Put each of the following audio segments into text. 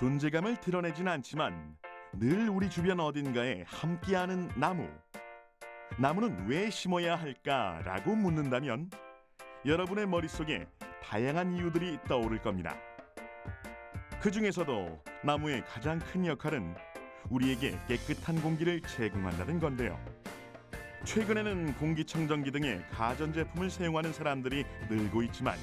존재감을 드러내진 않지만 늘 우리 주변 어딘가에 함께하는 나무. 나무는 왜 심어야 할까라고 묻는다면 여러분의 머릿속에 다양한 이유들이 떠오를 겁니다. 그 중에서도 나무의 가장 큰 역할은 우리에게 깨끗한 공기를 제공한다는 건데요. 최근에는 공기청정기 등의 가전제품을 사용하는 사람들이 늘고 있지만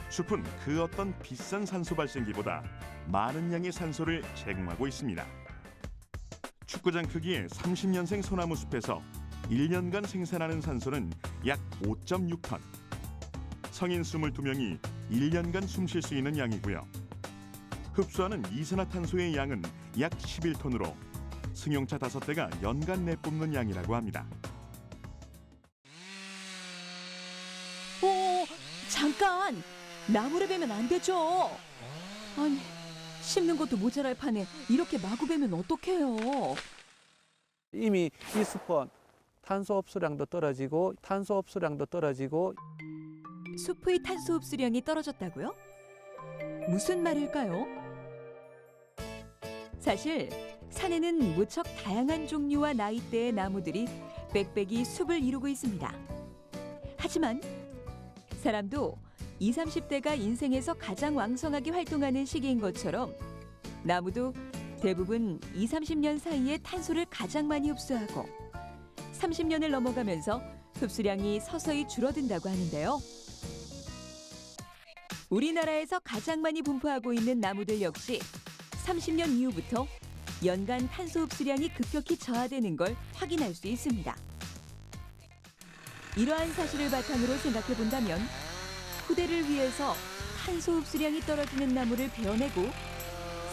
숲은 그 어떤 비싼 산소 발생기보다 많은 양의 산소를 제공하고 있습니다. 축구장 크기의 30년생 소나무 숲에서 1년간 생산하는 산소는 약 5.6톤. 성인 22명이 1년간 숨 쉴 수 있는 양이고요. 흡수하는 이산화탄소의 양은 약 11톤으로 승용차 5대가 연간 내뿜는 양이라고 합니다. 오, 잠깐! 나무를 베면 안 되죠. 아니, 심는 것도 모자랄 판에 이렇게 마구 베면 어떡해요. 이미 이 숲은 탄소 흡수량도 떨어지고 숲의 탄소 흡수량이 떨어졌다고요? 무슨 말일까요? 사실 산에는 무척 다양한 종류와 나이대의 나무들이 빽빽이 숲을 이루고 있습니다. 하지만 사람도 20, 30대가 인생에서 가장 왕성하게 활동하는 시기인 것처럼 나무도 대부분 20, 30년 사이에 탄소를 가장 많이 흡수하고 30년을 넘어가면서 흡수량이 서서히 줄어든다고 하는데요. 우리나라에서 가장 많이 분포하고 있는 나무들 역시 30년 이후부터 연간 탄소 흡수량이 급격히 저하되는 걸 확인할 수 있습니다. 이러한 사실을 바탕으로 생각해 본다면 후대를 위해서 탄소 흡수량이 떨어지는 나무를 베어내고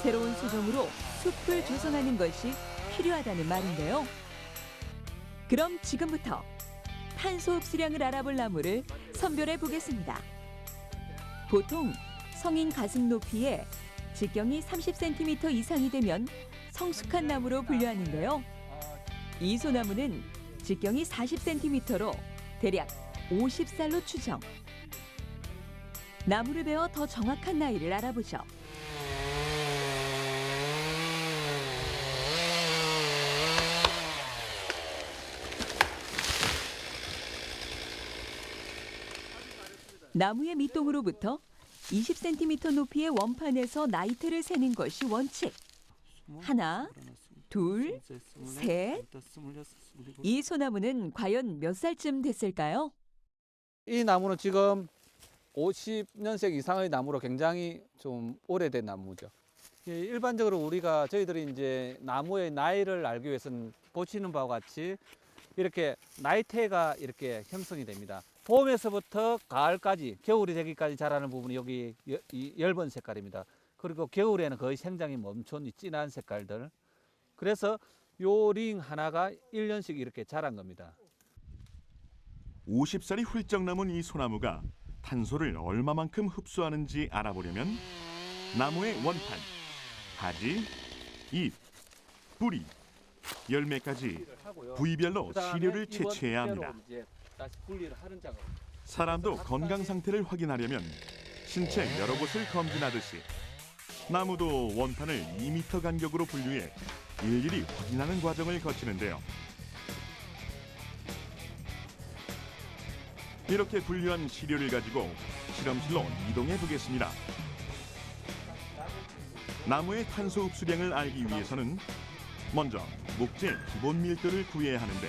새로운 수종으로 숲을 조성하는 것이 필요하다는 말인데요. 그럼 지금부터 탄소 흡수량을 알아볼 나무를 선별해 보겠습니다. 보통 성인 가슴 높이에 직경이 30cm 이상이 되면 성숙한 나무로 분류하는데요. 이 소나무는 직경이 40cm로 대략 50살로 추정. 나무를 베어 더 정확한 나이를 알아보죠. 나무의 밑동으로부터 20cm 높이의 원판에서 나이테를 세는 것이 원칙. 하나, 둘, 셋. 이 소나무는 과연 몇 살쯤 됐을까요? 이 나무는 지금 50년생 이상의 나무로 굉장히 좀 오래된 나무죠. 일반적으로 저희들이 이제 나무의 나이를 알기 위해서는 보시는 바와 같이 이렇게 나이테가 이렇게 형성이 됩니다. 봄에서부터 가을까지, 겨울이 되기까지 자라는 부분이 여기 엷은 색깔입니다. 그리고 겨울에는 거의 생장이 멈춘 이 진한 색깔들. 그래서 요 링 하나가 1년씩 이렇게 자란 겁니다. 50살이 훌쩍 넘은 이 소나무가 탄소를 얼마만큼 흡수하는지 알아보려면 나무의 원판, 가지, 잎, 뿌리, 열매까지 부위별로 시료를 채취해야 합니다. 사람도 건강 상태를 확인하려면 신체 여러 곳을 검진하듯이 나무도 원판을 2m 간격으로 분류해 일일이 확인하는 과정을 거치는데요. 이렇게 분류한 시료를 가지고 실험실로 이동해 보겠습니다. 나무의 탄소 흡수량을 알기 위해서는 먼저 목재 기본 밀도를 구해야 하는데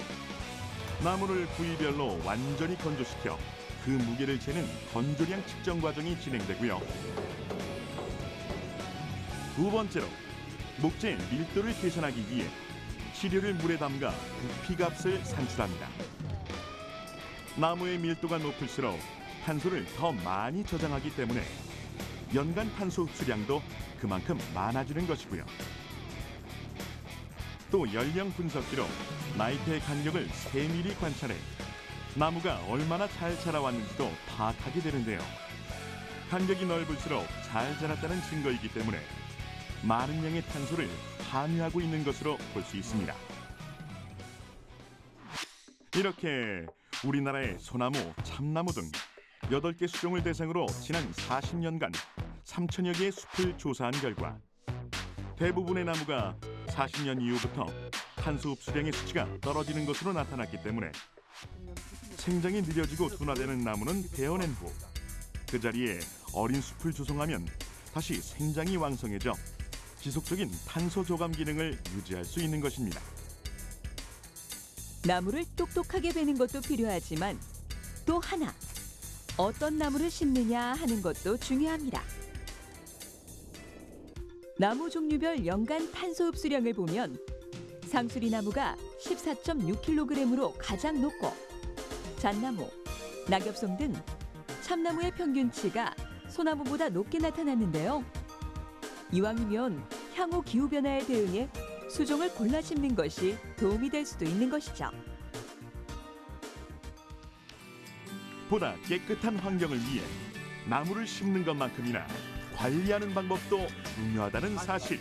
나무를 부위별로 완전히 건조시켜 그 무게를 재는 건조량 측정 과정이 진행되고요. 두 번째로 목재 밀도를 계산하기 위해 시료를 물에 담가 부피값을 산출합니다. 나무의 밀도가 높을수록 탄소를 더 많이 저장하기 때문에 연간 탄소 흡수량도 그만큼 많아지는 것이고요. 또 연령 분석기로 나이테의 간격을 세밀히 관찰해 나무가 얼마나 잘 자라왔는지도 파악하게 되는데요. 간격이 넓을수록 잘 자랐다는 증거이기 때문에 많은 양의 탄소를 함유하고 있는 것으로 볼 수 있습니다. 이렇게 우리나라의 소나무, 참나무 등 8개 수종을 대상으로 지난 40년간 3천여 개의 숲을 조사한 결과 대부분의 나무가 40년 이후부터 탄소 흡수량의 수치가 떨어지는 것으로 나타났기 때문에 생장이 느려지고 둔화되는 나무는 베어낸 후 그 자리에 어린 숲을 조성하면 다시 생장이 왕성해져 지속적인 탄소 저감 기능을 유지할 수 있는 것입니다. 나무를 똑똑하게 베는 것도 필요하지만 또 하나, 어떤 나무를 심느냐 하는 것도 중요합니다. 나무 종류별 연간 탄소 흡수량을 보면 상수리 나무가 14.6kg으로 가장 높고 잣나무, 낙엽송 등 참나무의 평균치가 소나무보다 높게 나타났는데요. 이왕이면 향후 기후변화에 대응해 수종을 골라 심는 것이 도움이 될 수도 있는 것이죠. 보다 깨끗한 환경을 위해 나무를 심는 것만큼이나 관리하는 방법도 중요하다는 사실.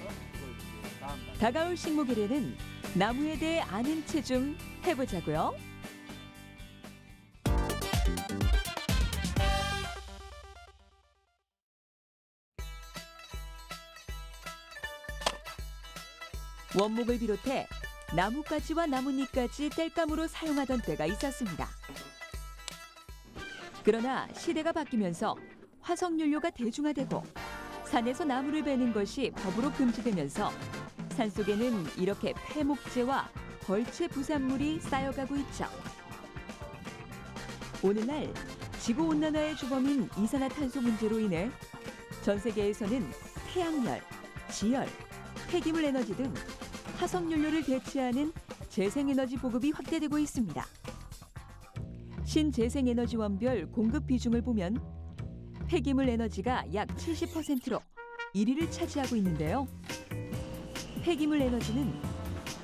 다가올 식목일에는 나무에 대해 아는 채 좀 해보자고요. 원목을 비롯해 나뭇가지와 나뭇잎까지 땔감으로 사용하던 때가 있었습니다. 그러나 시대가 바뀌면서 화석연료가 대중화되고 산에서 나무를 베는 것이 법으로 금지되면서 산속에는 이렇게 폐목재와 벌채 부산물이 쌓여가고 있죠. 오늘날 지구온난화의 주범인 이산화탄소 문제로 인해 전 세계에서는 태양열, 지열, 폐기물 에너지 등 화석연료를 대체하는 재생에너지 보급이 확대되고 있습니다. 신재생에너지원별 공급 비중을 보면 폐기물 에너지가 약 70%로 1위를 차지하고 있는데요. 폐기물 에너지는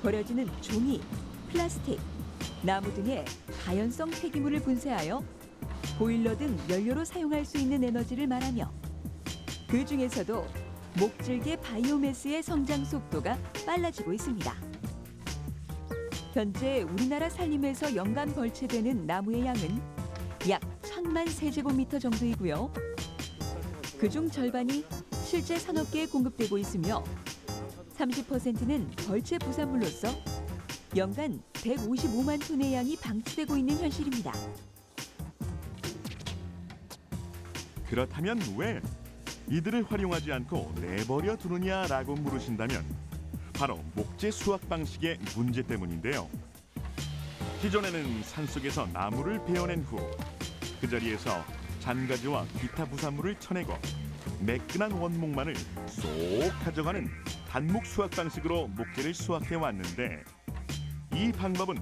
버려지는 종이, 플라스틱, 나무 등의 가연성 폐기물을 분쇄하여 보일러 등 연료로 사용할 수 있는 에너지를 말하며 그 중에서도 목질개 바이오매스의 성장 속도가 빨라지고 있습니다. 현재 우리나라 산림에서 연간 벌채되는 나무의 양은 약 1,000만 세제곱미터 정도이고요. 그중 절반이 실제 산업계에 공급되고 있으며 30%는 벌채 부산물로서 연간 155만 톤의 양이 방치되고 있는 현실입니다. 그렇다면 왜 이들을 활용하지 않고 내버려 두느냐라고 물으신다면 바로 목재 수확 방식의 문제 때문인데요. 기존에는 산속에서 나무를 베어낸 후 그 자리에서 잔가지와 기타 부산물을 쳐내고 매끈한 원목만을 쏙 가져가는 단목 수확 방식으로 목재를 수확해 왔는데 이 방법은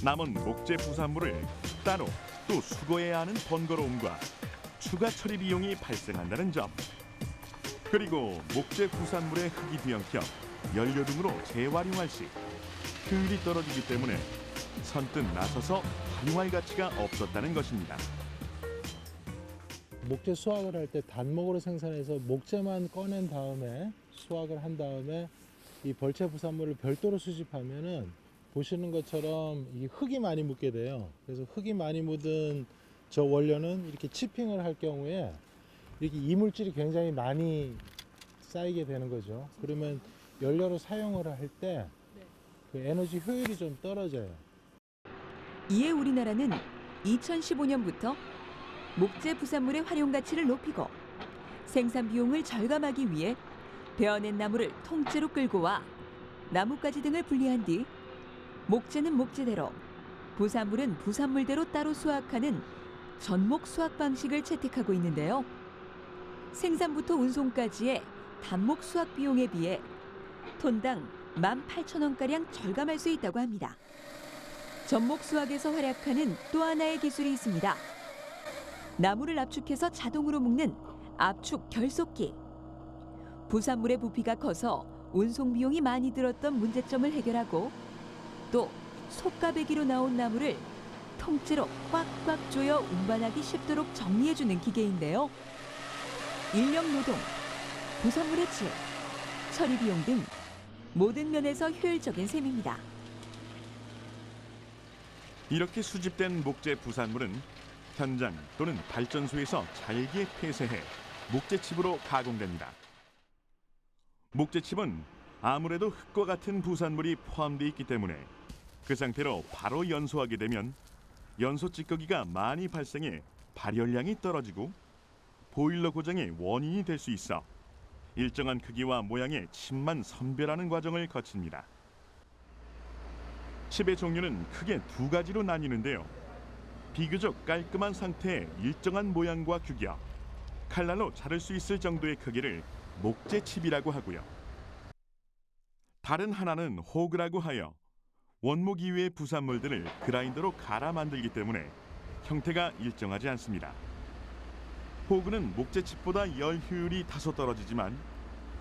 남은 목재 부산물을 따로 또 수거해야 하는 번거로움과 추가 처리 비용이 발생한다는 점, 그리고 목재 부산물의 흙이 뒤엉켜 연료 등으로 재활용할 시 효율이 떨어지기 때문에 선뜻 나서서 활용할 가치가 없었다는 것입니다. 목재 수확을 할 때 단목으로 생산해서 목재만 꺼낸 다음에 수확을 한 다음에 이 벌채 부산물을 별도로 수집하면은 보시는 것처럼 이 흙이 많이 묻게 돼요. 그래서 흙이 많이 묻은 저 원료는 이렇게 치핑을 할 경우에 이렇게 이물질이 굉장히 많이 쌓이게 되는 거죠. 그러면 연료로 사용을 할 때 그 에너지 효율이 좀 떨어져요. 이에 우리나라는 2015년부터 목재 부산물의 활용 가치를 높이고 생산 비용을 절감하기 위해 베어낸 나무를 통째로 끌고 와 나뭇가지 등을 분리한 뒤 목재는 목재대로, 부산물은 부산물대로 따로 수확하는 전목 수확 방식을 채택하고 있는데요. 생산부터 운송까지의 단목 수확 비용에 비해 톤당 18,000원가량 절감할 수 있다고 합니다. 전목 수확에서 활약하는 또 하나의 기술이 있습니다. 나무를 압축해서 자동으로 묶는 압축 결속기. 부산물의 부피가 커서 운송 비용이 많이 들었던 문제점을 해결하고 또 속가배기로 나온 나무를 통째로 꽉꽉 조여 운반하기 쉽도록 정리해주는 기계인데요. 인력 노동, 부산물의 질, 처리 비용 등 모든 면에서 효율적인 셈입니다. 이렇게 수집된 목재 부산물은 현장 또는 발전소에서 잘게 폐쇄해 목재칩으로 가공됩니다. 목재칩은 아무래도 흙과 같은 부산물이 포함되어 있기 때문에 그 상태로 바로 연소하게 되면 연소 찌꺼기가 많이 발생해 발열량이 떨어지고 보일러 고장의 원인이 될 수 있어 일정한 크기와 모양의 칩만 선별하는 과정을 거칩니다. 칩의 종류는 크게 두 가지로 나뉘는데요. 비교적 깔끔한 상태의 일정한 모양과 규격, 칼날로 자를 수 있을 정도의 크기를 목재칩이라고 하고요. 다른 하나는 호그라고 하여 원목 이외의 부산물들을 그라인더로 갈아 만들기 때문에 형태가 일정하지 않습니다. 호그는 목재칩보다 열 효율이 다소 떨어지지만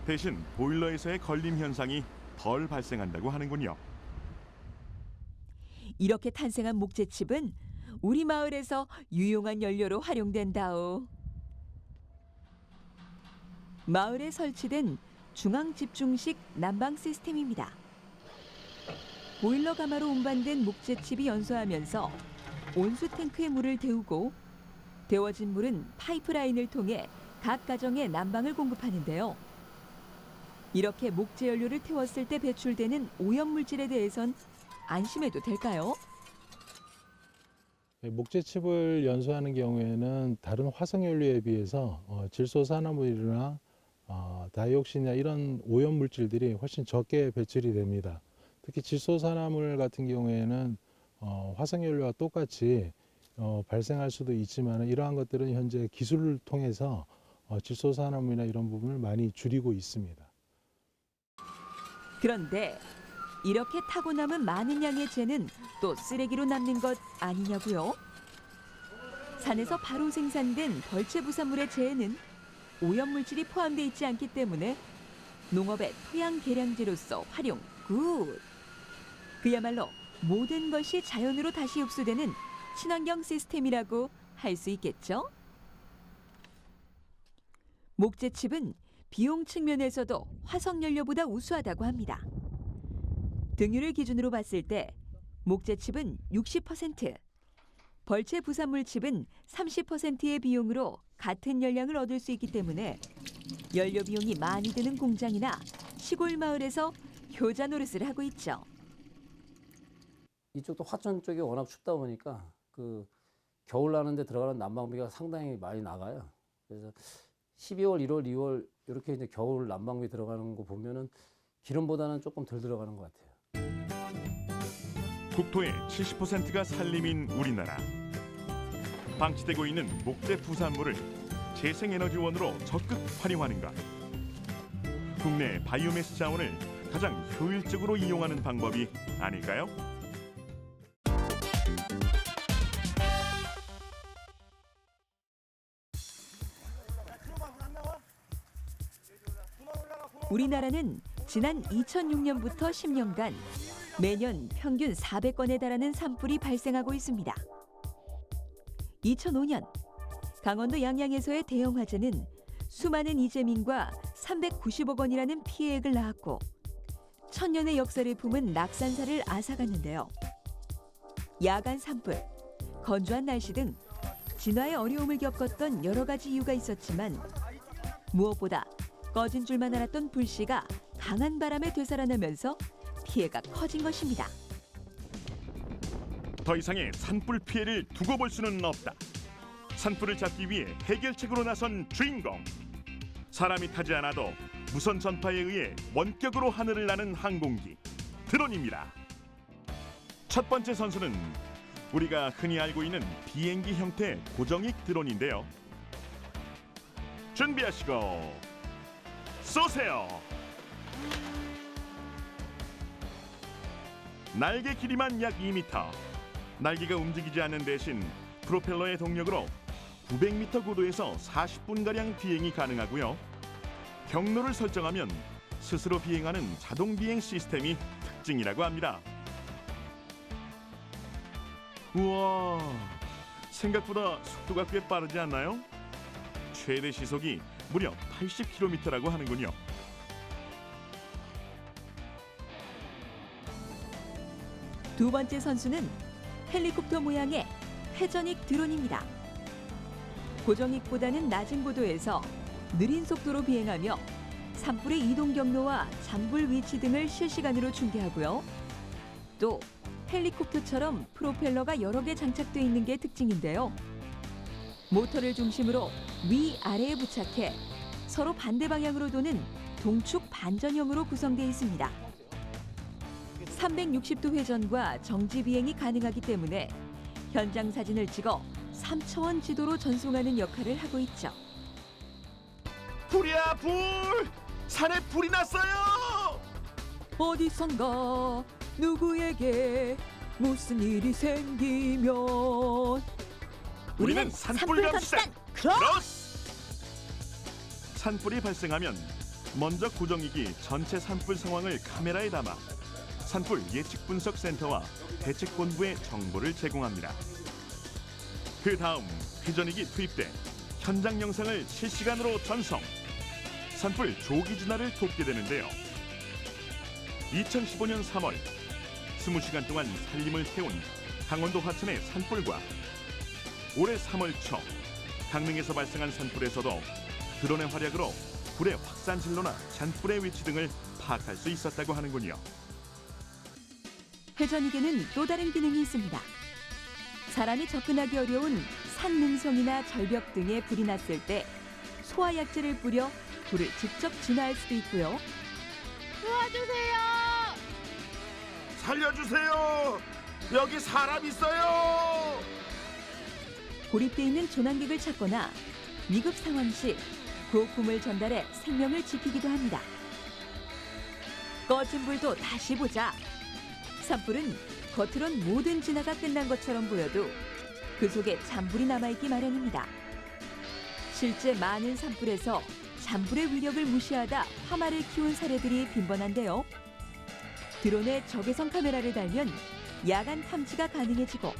대신 보일러에서의 걸림 현상이 덜 발생한다고 하는군요. 이렇게 탄생한 목재칩은 우리 마을에서 유용한 연료로 활용된다오. 마을에 설치된 중앙 집중식 난방 시스템입니다. 보일러 가마로 운반된 목재칩이 연소하면서 온수 탱크에 물을 데우고 데워진 물은 파이프라인을 통해 각 가정에 난방을 공급하는데요. 이렇게 목재 연료를 태웠을 때 배출되는 오염 물질에 대해선 안심해도 될까요? 목재칩을 연소하는 경우에는 다른 화석연료에 비해서 질소산화물이나 다이옥신이나 이런 오염 물질들이 훨씬 적게 배출이 됩니다. 특히 질소산화물 같은 경우에는 화석연료와 똑같이 발생할 수도 있지만 이러한 것들은 현재 기술을 통해서 질소산화물이나 이런 부분을 많이 줄이고 있습니다. 그런데 이렇게 타고 남은 많은 양의 재는 또 쓰레기로 남는 것 아니냐고요? 산에서 바로 생산된 벌채 부산물의 재에는 오염물질이 포함되어 있지 않기 때문에 농업의 토양 개량제로서 활용 굿! 그야말로 모든 것이 자연으로 다시 흡수되는 친환경 시스템이라고 할 수 있겠죠? 목재칩은 비용 측면에서도 화석연료보다 우수하다고 합니다. 등유를 기준으로 봤을 때 목재칩은 60%, 벌채 부산물칩은 30%의 비용으로 같은 열량을 얻을 수 있기 때문에 연료 비용이 많이 드는 공장이나 시골 마을에서 효자 노릇을 하고 있죠. 이쪽도 화천 쪽이 워낙 춥다 보니까 그 겨울 나는데 들어가는 난방비가 상당히 많이 나가요. 그래서 12월, 1월, 2월 이렇게 이제 겨울 난방비 들어가는 거 보면은 기름보다는 조금 덜 들어가는 것 같아요. 국토의 70%가 산림인 우리나라. 방치되고 있는 목재 부산물을 재생에너지원으로 적극 활용하는 것. 국내 바이오매스 자원을 가장 효율적으로 이용하는 방법이 아닐까요? 우리나라는 지난 2006년부터 10년간 매년 평균 400건에 달하는 산불이 발생하고 있습니다. 2005년 강원도 양양에서의 대형 화재는 수많은 이재민과 390억 원이라는 피해액을 낳았고 천년의 역사를 품은 낙산사를 앗아갔는데요. 야간 산불, 건조한 날씨 등 진화의 어려움을 겪었던 여러 가지 이유가 있었지만 무엇보다 꺼진 줄만 알았던 불씨가 강한 바람에 되살아나면서 피해가 커진 것입니다. 더 이상의 산불 피해를 두고 볼 수는 없다. 산불을 잡기 위해 해결책으로 나선 주인공. 사람이 타지 않아도 무선 전파에 의해 원격으로 하늘을 나는 항공기 드론입니다. 첫 번째 선수는 우리가 흔히 알고 있는 비행기 형태의 고정익 드론인데요. 준비하시고 쏘세요. 날개 길이만 약 2m. 날개가 움직이지 않는 대신 프로펠러의 동력으로 900m 고도에서 40분가량 비행이 가능하고요. 경로를 설정하면 스스로 비행하는 자동 비행 시스템이 특징이라고 합니다. 우와, 생각보다 속도가 꽤 빠르지 않나요? 최대 시속이 무려 80km라고 하는군요. 두 번째 선수는 헬리콥터 모양의 회전익 드론입니다. 고정익보다는 낮은 고도에서 느린 속도로 비행하며 산불의 이동 경로와 잔불 위치 등을 실시간으로 중계하고요. 또 헬리콥터처럼 프로펠러가 여러 개 장착돼 있는 게 특징인데요. 모터를 중심으로 위아래에 부착해 서로 반대 방향으로 도는 동축 반전형으로 구성되어 있습니다. 360도 회전과 정지 비행이 가능하기 때문에 현장 사진을 찍어 3차원 지도로 전송하는 역할을 하고 있죠. 불이야 불! 산에 불이 났어요! 어디선가 누구에게 무슨 일이 생기면 우리는 산불 감시단 크로스! 산불이 발생하면 먼저 구정이기 전체 산불 상황을 카메라에 담아 산불 예측 분석 센터와 대책본부에 정보를 제공합니다. 그 다음 회전익이 투입돼 현장 영상을 실시간으로 전송. 산불 조기 진화를 돕게 되는데요. 2015년 3월 20시간 동안 살림을 태운 강원도 화천의 산불과 올해 3월 초 강릉에서 발생한 산불에서도 드론의 활약으로 불의 확산 진로나 잔불의 위치 등을 파악할 수 있었다고 하는군요. 회전익에는 또 다른 기능이 있습니다. 사람이 접근하기 어려운 산 능성이나 절벽 등에 불이 났을 때 소화약제를 뿌려 불을 직접 진화할 수도 있고요. 살려주세요! 여기 사람 있어요! 고립돼 있는 조난객을 찾거나 위급 상황 시 구호품을 전달해 생명을 지키기도 합니다. 꺼진 불도 다시 보자. 산불은 겉으론 모든 진화가 끝난 것처럼 보여도 그 속에 잔불이 남아있기 마련입니다. 실제 많은 산불에서 잔불의 위력을 무시하다 화마를 키운 사례들이 빈번한데요. 드론에 적외선 카메라를 달면 야간 탐지가 가능해지고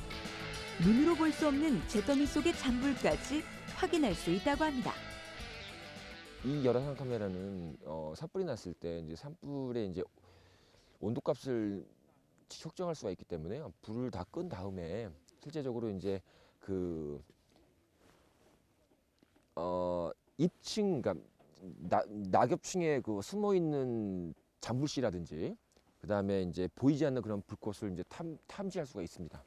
눈으로 볼 수 없는 잿더미 속의 잔불까지 확인할 수 있다고 합니다. 이 열화상 카메라는 산불이 났을 때 이제 산불의 이제 온도값을 측정할 수가 있기 때문에 불을 다 끈 다음에 실제적으로 이제 그 입층, 그러니까 낙엽층에 그 숨어 있는 잔불씨라든지 그다음에 이제 보이지 않는 그런 불꽃을 이제 탐지할 수가 있습니다.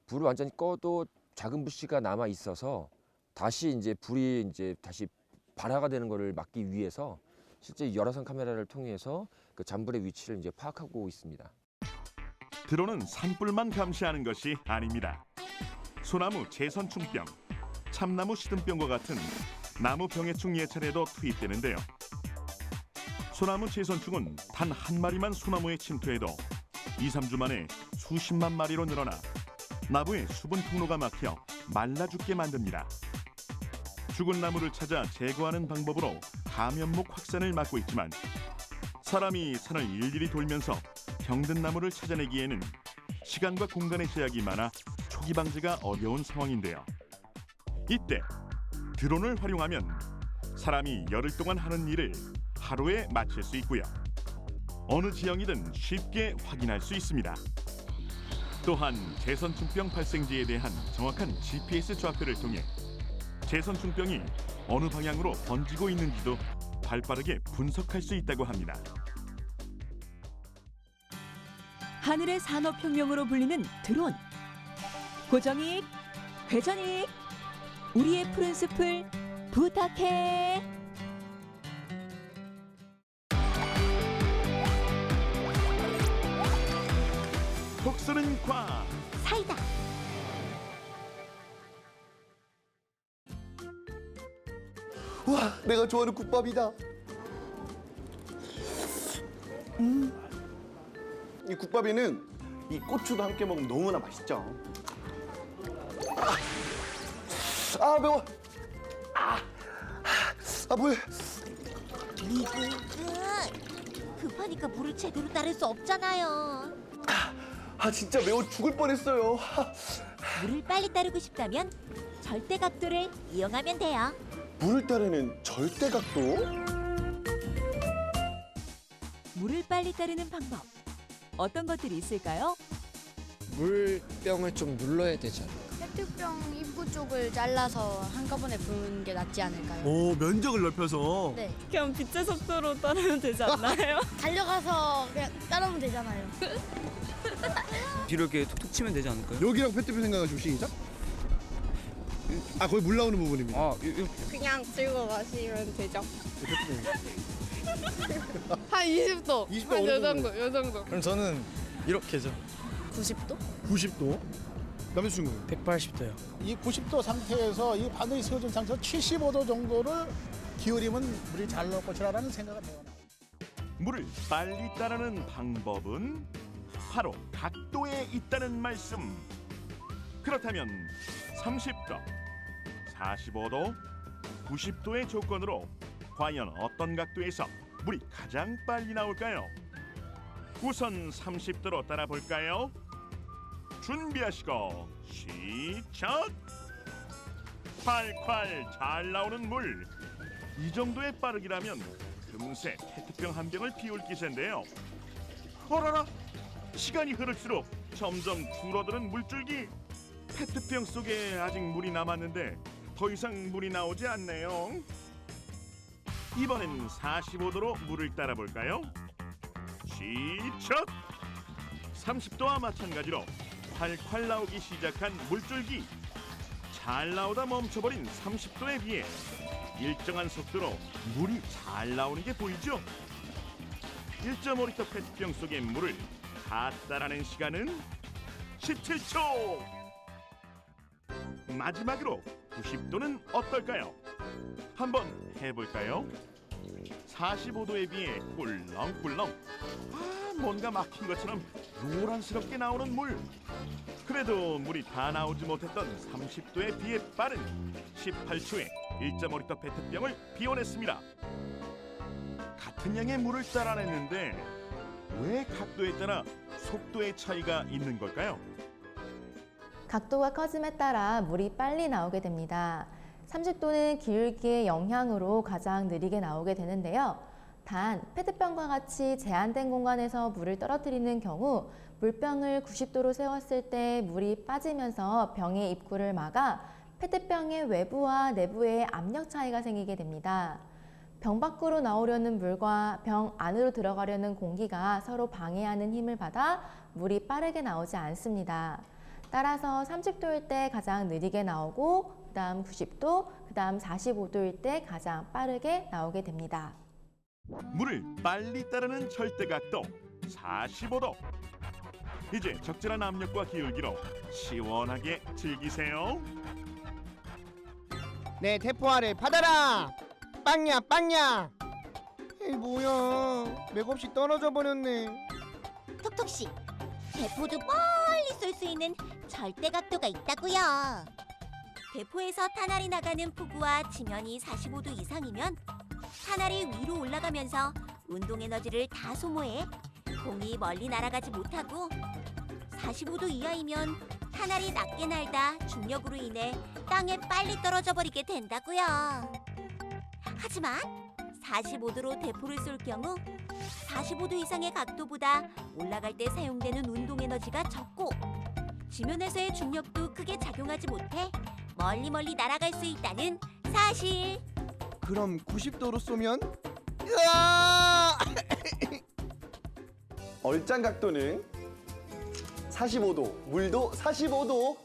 불을 완전히 꺼도 작은 불씨가 남아 있어서 다시 이제 불이 이제 다시 발화가 되는 것을 막기 위해서 실제 열화상 카메라를 통해서 그 잔불의 위치를 이제 파악하고 있습니다. 드론은 산불만 감시하는 것이 아닙니다. 소나무 제선충병, 참나무 시든병과 같은 나무 병해충 예찰에도 투입되는데요. 소나무 제선충은 단 한 마리만 소나무에 침투해도 2, 3주 만에 수십만 마리로 늘어나 나무의 수분 통로가 막혀 말라 죽게 만듭니다. 죽은 나무를 찾아 제거하는 방법으로 감염목 확산을 막고 있지만 사람이 산을 일일이 돌면서 병든 나무를 찾아내기에는 시간과 공간의 제약이 많아 초기 방제가 어려운 상황인데요. 이때 드론을 활용하면 사람이 열흘 동안 하는 일을 하루에 마칠 수 있고요. 어느 지형이든 쉽게 확인할 수 있습니다. 또한 제선충병 발생지에 대한 정확한 GPS 좌표를 통해 제선충병이 어느 방향으로 번지고 있는지도 발빠르게 분석할 수 있다고 합니다. 하늘의 산업혁명으로 불리는 드론. 고정익, 회전익, 우리의 푸른 숲을 부탁해. 톡 쏘는 과학. 사이다. 와, 내가 좋아하는 국밥이다. 이 국밥에는 이 고추도 함께 먹으면 너무나 맛있죠. 아 매워. 물. 급하니까 물을 제대로 따를 수 없잖아요. 진짜 매워 죽을 뻔했어요. 물을 빨리 따르고 싶다면 절대각도를 이용하면 돼요. 물을 따르는 절대각도? 물을 빨리 따르는 방법. 어떤 것들이 있을까요? 물병을 좀 눌러야 되잖아요. 페트병 입구 쪽을 잘라서 한꺼번에 부는 게 낫지 않을까요? 오, 면적을 넓혀서. 네. 그냥 빛의 속도로 따르면 되지 않나요? 달려가서 그냥 따르면 되잖아요. 뒤로 이렇게 툭툭 치면 되지 않을까요? 여기랑 페트병 생각하시고 시작. 아, 거기 물 나오는 부분입니다. 아, 그냥 들고 마시면 되죠. 한 20도. 20도 한 어느 요 정도? 정도, 요 정도. 그럼 저는 이렇게죠. 90도? 90도. 남자친구. 180도요. 이 90도 상태에서 이 바늘이 세워진 상태에서 75도 정도를 기울이면 물이 잘 나올 것이라는 생각을 해요. 물을 빨리 따르는 방법은 바로 각도에 있다는 말씀. 그렇다면 30도, 45도, 90도의 조건으로 과연 어떤 각도에서 물이 가장 빨리 나올까요? 우선 30도로 따라 볼까요? 준비하시고 시작! 콸콸 잘 나오는 물. 이 정도의 빠르기라면 금세 페트병 한 병을 비울 기세인데요. 어라라! 시간이 흐를수록 점점 줄어드는 물줄기. 페트병 속에 아직 물이 남았는데 더 이상 물이 나오지 않네요. 이번엔 45도로 물을 따라 볼까요? 시작! 30도와 마찬가지로 활활 나오기 시작한 물줄기. 잘 나오다 멈춰버린 30도에 비해 일정한 속도로 물이 잘 나오는 게 보이죠? 1.5리터 페트병 속의 물을 다 따라낸 시간은 17초! 마지막으로 90도는 어떨까요? 한번 해볼까요? 45도에 비해 꿀렁꿀렁. 뭔가 막힌 것처럼 노란스럽게 나오는 물. 그래도 물이 다 나오지 못했던 30도에 비해 빠른 18초에 1.5리터 페트병을 비워냈습니다. 같은 양의 물을 따라냈는데 왜 각도에 따라 속도의 차이가 있는 걸까요? 각도가 커짐에 따라 물이 빨리 나오게 됩니다. 30도는 기울기의 영향으로 가장 느리게 나오게 되는데요. 단, 페트병과 같이 제한된 공간에서 물을 떨어뜨리는 경우 물병을 90도로 세웠을 때 물이 빠지면서 병의 입구를 막아 페트병의 외부와 내부에 압력 차이가 생기게 됩니다. 병 밖으로 나오려는 물과 병 안으로 들어가려는 공기가 서로 방해하는 힘을 받아 물이 빠르게 나오지 않습니다. 따라서 30도일 때 가장 느리게 나오고 그 다음 90도, 그 다음 45도일 때 가장 빠르게 나오게 됩니다. 물을 빨리 따르는 절대각도 45도. 이제 적절한 압력과 기울기로 시원하게 즐기세요. 내 대포알을 받아라! 빵야 빵야! 에이 뭐야, 맥없이 떨어져 버렸네. 톡톡씨, 대포도 멀리 쏠 수 있는 절대각도가 있다고요. 대포에서 탄알이 나가는 폭우와 지면이 45도 이상이면 탄알이 위로 올라가면서 운동 에너지를 다 소모해 공이 멀리 날아가지 못하고, 45도 이하이면 탄알이 낮게 날다 중력으로 인해 땅에 빨리 떨어져 버리게 된다고요. 하지만 45도로 대포를 쏠 경우 45도 이상의 각도보다 올라갈 때 사용되는 운동 에너지가 적고 지면에서의 중력도 크게 작용하지 못해 멀리 날아갈 수 있다는 사실. 그럼 90도로 쏘면? 으아! 얼짱 각도는 45도, 물도 45도.